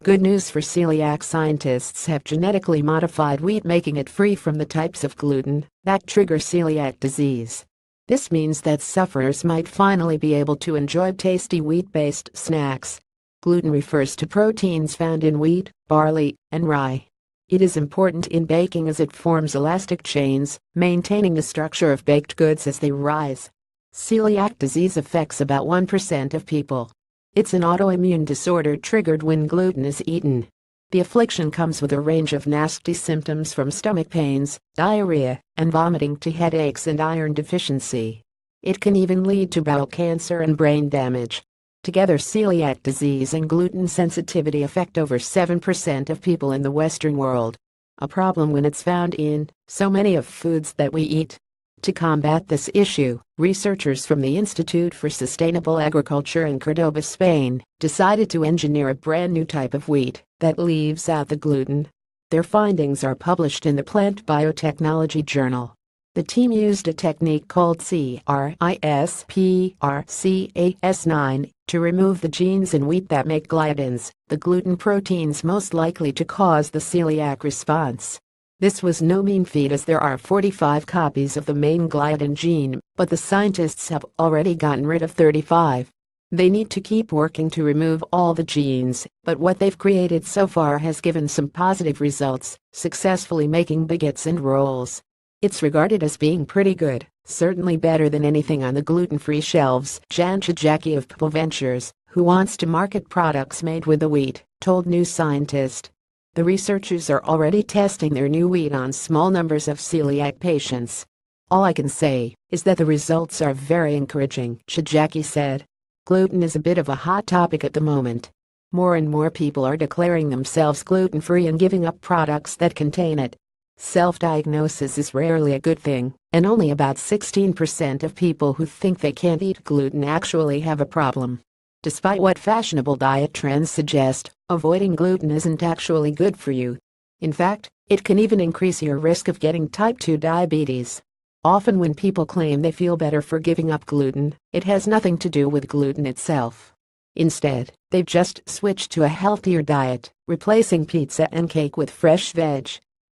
Good news for celiac scientists have genetically modified wheat, making it free from the types of gluten that trigger celiac disease. This means that sufferers might finally be able to enjoy tasty wheat-based snacks. Gluten refers to proteins found in wheat, barley, and rye. It is important in baking as it forms elastic chains, maintaining the structure of baked goods as they rise. Celiac disease affects about 1% of people. It's an autoimmune disorder triggered when gluten is eaten. The affliction comes with a range of nasty symptoms from stomach pains, diarrhea, and vomiting to headaches and iron deficiency. It can even lead to bowel cancer and brain damage. Together, celiac disease and gluten sensitivity affect over 7% of people in the Western world. A problem when it's found in so many of foods that we eat. To combat this issue, researchers from the Institute for Sustainable Agriculture in Córdoba, Spain, decided to engineer a brand new type of wheat that leaves out the gluten. Their findings are published in the Plant Biotechnology Journal. The team used a technique called CRISPR-Cas9 to remove the genes in wheat that make gliadins, the gluten proteins most likely to cause the celiac response. This was no mean feat, as there are 45 copies of the main gliadin gene, but the scientists have already gotten rid of 35. They need to keep working to remove all the genes, but what they've created so far has given some positive results, successfully making baguettes and rolls. It's regarded as being pretty good, certainly better than anything on the gluten-free shelves. Jan Chijaki of Ppo Ventures, who wants to market products made with the wheat, told New Scientist. The researchers are already testing their new wheat on small numbers of celiac patients. All I can say is that the results are very encouraging, Chijaki said. Gluten is a bit of a hot topic at the moment. More and more people are declaring themselves gluten-free and giving up products that contain it. Self-diagnosis is rarely a good thing, and only about 16% of people who think they can't eat gluten actually have a problem. Despite what fashionable diet trends suggest, avoiding gluten isn't actually good for you. In fact, it can even increase your risk of getting type 2 diabetes. Often when people claim they feel better for giving up gluten, it has nothing to do with gluten itself. Instead, they've just switched to a healthier diet, replacing pizza and cake with fresh veg.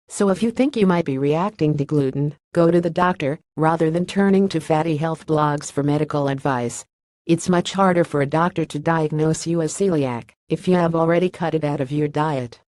So if you think you might be reacting to gluten, go to the doctor, rather than turning to fatty health blogs for medical advice. It's much harder for a doctor to diagnose you as celiac if you have already cut it out of your diet.